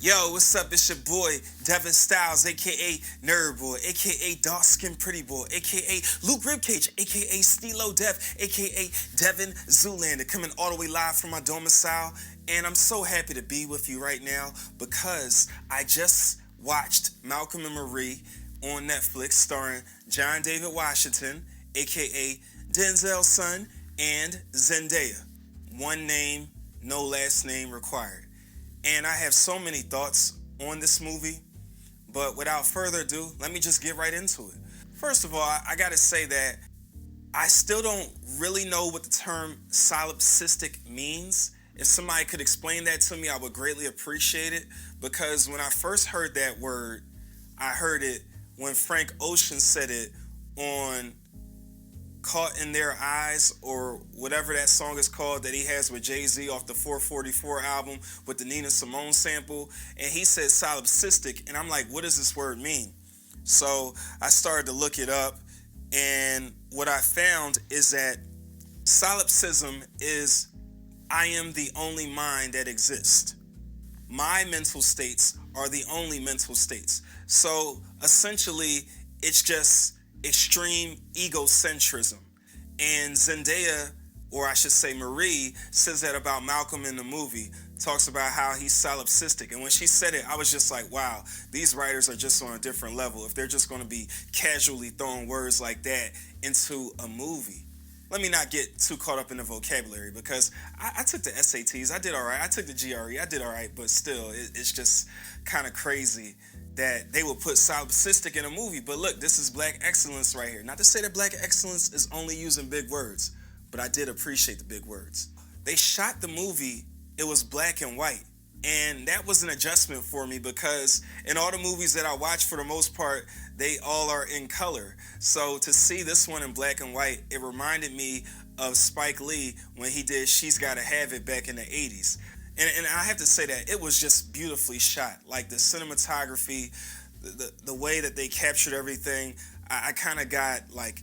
Yo, what's up? It's your boy, Devin Styles, aka Nerd Boy, aka Dark Skin Pretty Boy, aka Luke Ribcage, aka Stilo Dev, aka Devin Zoolander, coming all the way live from my domicile. And I'm so happy to be with you right now because I just watched Malcolm and Marie on Netflix, starring John David Washington, aka Denzel's son, and Zendaya. One name, no last name required. And I have so many thoughts on this movie, but without further ado, let me just get right into it. First of all, I gotta say that I still don't really know what the term solipsistic means. If somebody could explain that to me, I would greatly appreciate it, because when I first heard that word, I heard it when Frank Ocean said it on Caught in Their Eyes, or whatever that song is called that he has with Jay-Z off the 444 album with the Nina Simone sample. And he said solipsistic, and I'm like, what does this word mean? So I started to look it up, and what I found is that solipsism is I am the only mind that exists. My mental states are the only mental states. So essentially, it's just extreme egocentrism. And Zendaya, or I should say Marie, says that about Malcolm in the movie, talks about how he's solipsistic. And when she said it, I was just like, wow, these writers are just on a different level if they're just going to be casually throwing words like that into a movie. Let me not get too caught up in the vocabulary, because I took the SATs, I did all right. I took the GRE, I did all right, but still, it's just kind of crazy that they would put solipsistic in a movie. But look, this is black excellence right here. Not to say that black excellence is only using big words, but I did appreciate the big words. They shot the movie, it was black and white. And that was an adjustment for me, because in all the movies that I watch, for the most part, they all are in color. So to see this one in black and white, it reminded me of Spike Lee when he did She's Gotta Have It back in the 80s. And I have to say that it was just beautifully shot. Like the cinematography, the way that they captured everything, I kind of got like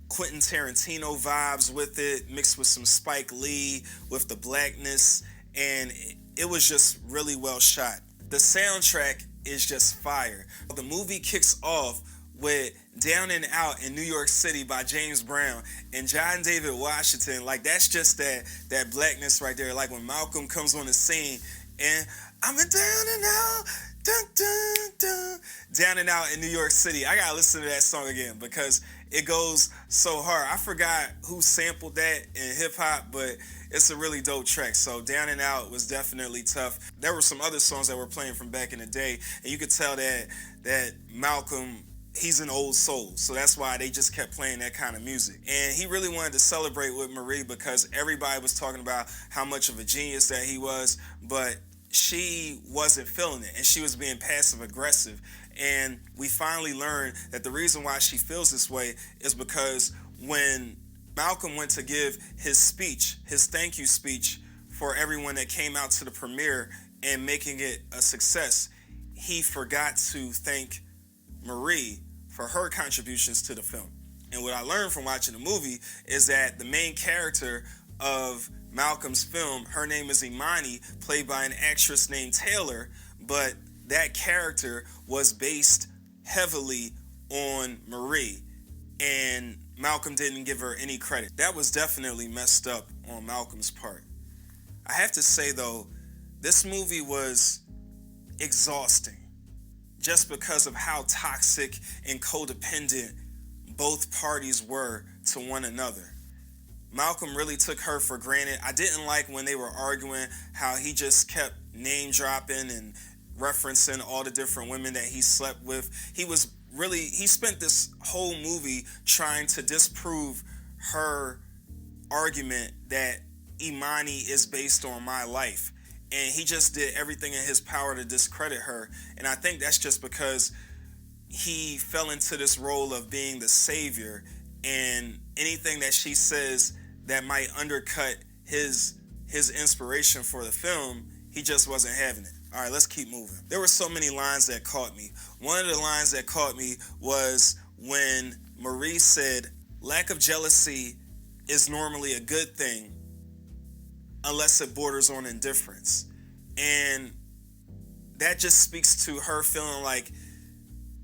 Quentin Tarantino vibes with it, mixed with some Spike Lee, with the blackness, and it was just really well shot. The soundtrack is just fire. The movie kicks off with Down and Out in New York City by James Brown and John David Washington. Like, that's just that blackness right there. Like when Malcolm comes on the scene and I'm a down and out, dun, dun, dun, down and out in New York City. I gotta listen to that song again because it goes so hard. I forgot who sampled that in hip hop, but it's a really dope track. So Down and Out was definitely tough. There were some other songs that were playing from back in the day, and you could tell that Malcolm, he's an old soul, so that's why they just kept playing that kind of music. And he really wanted to celebrate with Marie because everybody was talking about how much of a genius that he was, but she wasn't feeling it, and she was being passive aggressive. And we finally learned that the reason why she feels this way is because when Malcolm went to give his speech, his thank you speech for everyone that came out to the premiere and making it a success, he forgot to thank Marie for her contributions to the film. And what I learned from watching the movie is that the main character of Malcolm's film, her name is Imani, played by an actress named Taylor, but that character was based heavily on Marie, and Malcolm didn't give her any credit. That was definitely messed up on Malcolm's part. I have to say though, this movie was exhausting just because of how toxic and codependent both parties were to one another. Malcolm really took her for granted. I didn't like when they were arguing how he just kept name dropping and referencing all the different women that he slept with. He spent this whole movie trying to disprove her argument that Imani is based on my life. And he just did everything in his power to discredit her. And I think that's just because he fell into this role of being the savior, and anything that she says that might undercut his inspiration for the film, he just wasn't having it. All right, let's keep moving. There were so many lines that caught me. One of the lines that caught me was when Marie said, lack of jealousy is normally a good thing unless it borders on indifference. And that just speaks to her feeling like,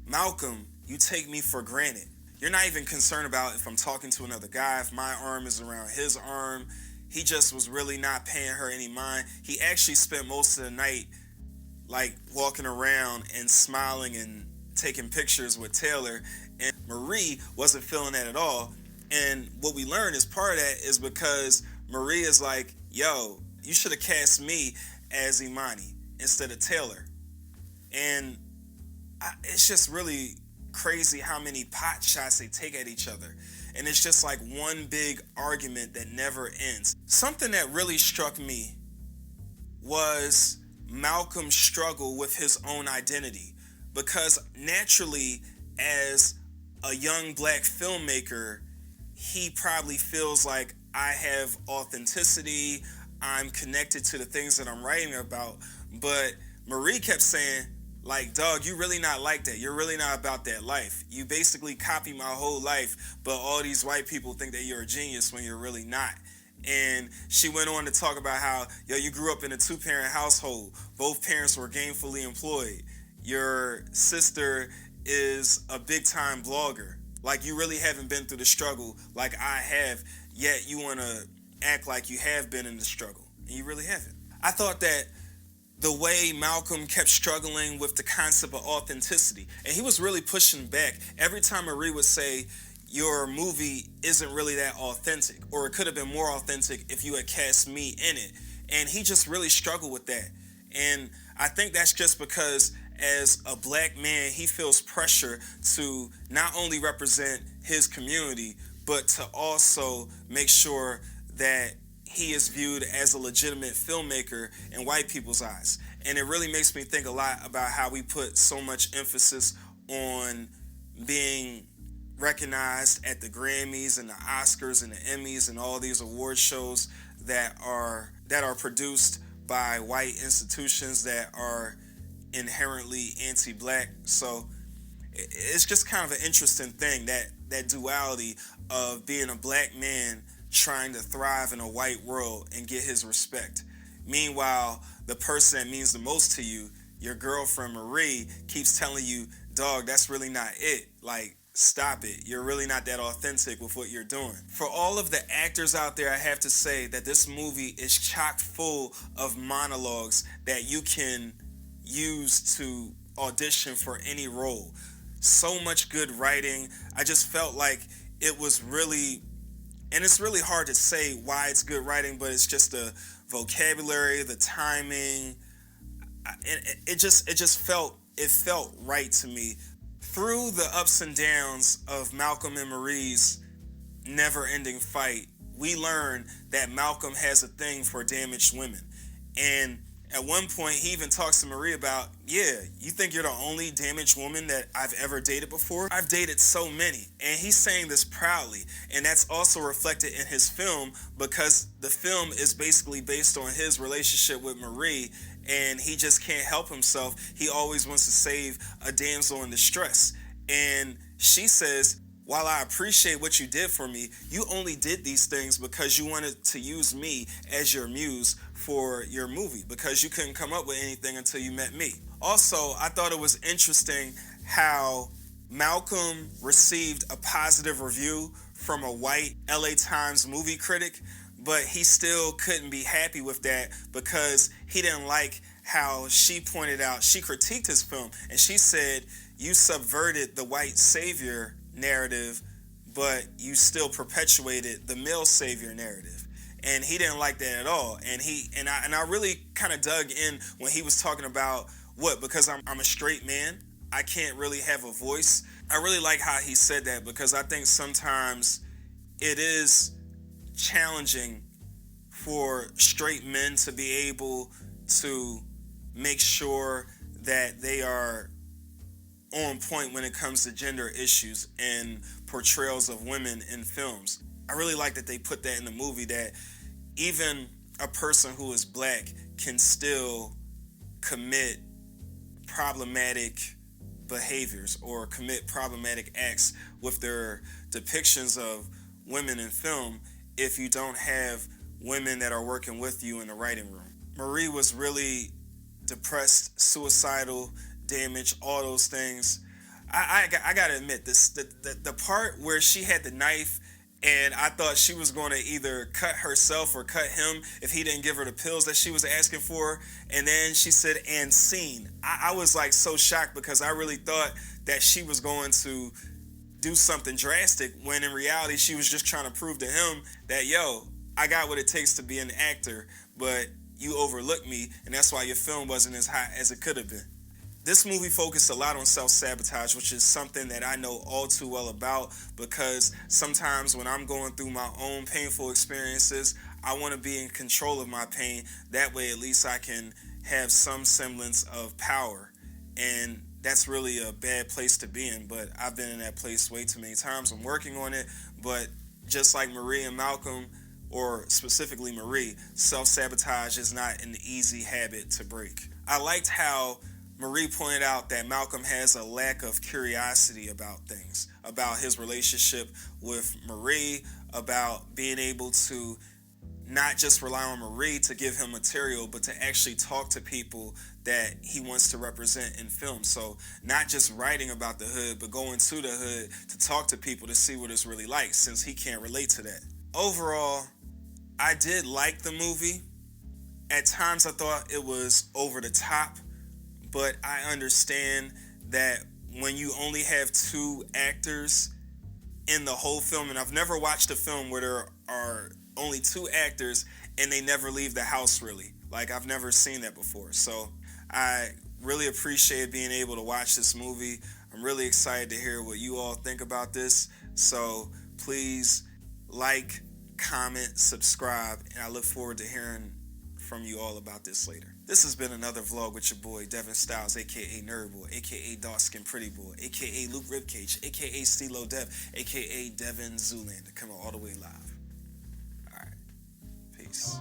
Malcolm, you take me for granted. You're not even concerned about if I'm talking to another guy, if my arm is around his arm. He just was really not paying her any mind. He actually spent most of the night like walking around and smiling and taking pictures with Taylor, and Marie wasn't feeling that at all. And what we learned as part of that is because Marie is like, yo, you should have cast me as Imani instead of Taylor. And it's just really crazy how many pot shots they take at each other. And it's just like one big argument that never ends. Something that really struck me was Malcolm's struggle with his own identity. Because naturally, as a young black filmmaker, he probably feels like I have authenticity, I'm connected to the things that I'm writing about. But Marie kept saying, like, dog, you really not like that. You're really not about that life. You basically copy my whole life, but all these white people think that you're a genius when you're really not. And she went on to talk about how, yo, you grew up in a 2-parent household. Both parents were gainfully employed. Your sister is a big-time blogger. Like, you really haven't been through the struggle like I have, yet you want to act like you have been in the struggle, and you really haven't. I thought that the way Malcolm kept struggling with the concept of authenticity, and he was really pushing back. Every time Marie would say, your movie isn't really that authentic, or it could have been more authentic if you had cast me in it. And he just really struggled with that. And I think that's just because as a black man, he feels pressure to not only represent his community, but to also make sure that he is viewed as a legitimate filmmaker in white people's eyes. And it really makes me think a lot about how we put so much emphasis on being recognized at the Grammys and the Oscars and the Emmys and all these award shows that are produced by white institutions that are inherently anti-black. So it's just kind of an interesting thing, that duality of being a black man trying to thrive in a white world and get his respect. Meanwhile, the person that means the most to you, your girlfriend Marie, keeps telling you, dog, that's really not it. Like, stop it. You're really not that authentic with what you're doing. For all of the actors out there, I have to say that this movie is chock full of monologues that you can use to audition for any role. So much good writing. I just felt like it was really, and it's really hard to say why it's good writing, but it's just the vocabulary, the timing. It felt right to me. Through the ups and downs of Malcolm and Marie's never-ending fight, we learn that Malcolm has a thing for damaged women. And at one point, he even talks to Marie about, yeah, you think you're the only damaged woman that I've ever dated before? I've dated so many. And he's saying this proudly. And that's also reflected in his film, because the film is basically based on his relationship with Marie, and he just can't help himself. He always wants to save a damsel in distress. And she says, while I appreciate what you did for me, you only did these things because you wanted to use me as your muse for your movie, because you couldn't come up with anything until you met me. Also, I thought it was interesting how Malcolm received a positive review from a white LA Times movie critic, but he still couldn't be happy with that because he didn't like how she pointed out, she critiqued his film, and she said, you subverted the white savior narrative, but you still perpetuated the male savior narrative. And he didn't like that at all. And I really kind of dug in when he was talking about because I'm a straight man, I can't really have a voice. I really like how he said that, because I think sometimes it is challenging for straight men to be able to make sure that they are on point when it comes to gender issues and portrayals of women in films. I really like that they put that in the movie, that even a person who is black can still commit problematic behaviors or commit problematic acts with their depictions of women in film if you don't have women that are working with you in the writing room. Marie was really depressed, suicidal, damaged, all those things. I gotta admit this the part where she had the knife and I thought she was going to either cut herself or cut him if he didn't give her the pills that she was asking for. And then she said, and scene. I was like so shocked because I really thought that she was going to do something drastic when in reality she was just trying to prove to him that, yo, I got what it takes to be an actor, but you overlooked me, and that's why your film wasn't as hot as it could have been. This movie focused a lot on self-sabotage, which is something that I know all too well about because sometimes when I'm going through my own painful experiences, I want to be in control of my pain. That way, at least I can have some semblance of power. And that's really a bad place to be in, but I've been in that place way too many times. I'm working on it, but just like Marie and Malcolm, or specifically Marie, self-sabotage is not an easy habit to break. I liked how Marie pointed out that Malcolm has a lack of curiosity about things, about his relationship with Marie, about being able to not just rely on Marie to give him material, but to actually talk to people that he wants to represent in film. So not just writing about the hood, but going to the hood to talk to people to see what it's really like, since he can't relate to that. Overall, I did like the movie. At times I thought it was over the top, but I understand that when you only have two actors in the whole film, and I've never watched a film where there are only two actors and they never leave the house really. Like, I've never seen that before. So I really appreciate being able to watch this movie. I'm really excited to hear what you all think about this. So please like, comment, subscribe, and I look forward to hearing from you all about this later. This has been another vlog with your boy Devin Styles, aka Nerdboy, aka Dark Skin Pretty Boy, aka Luke Ribcage, aka Stilo Dev, aka Devin Zoolander, coming all the way live. Alright, peace.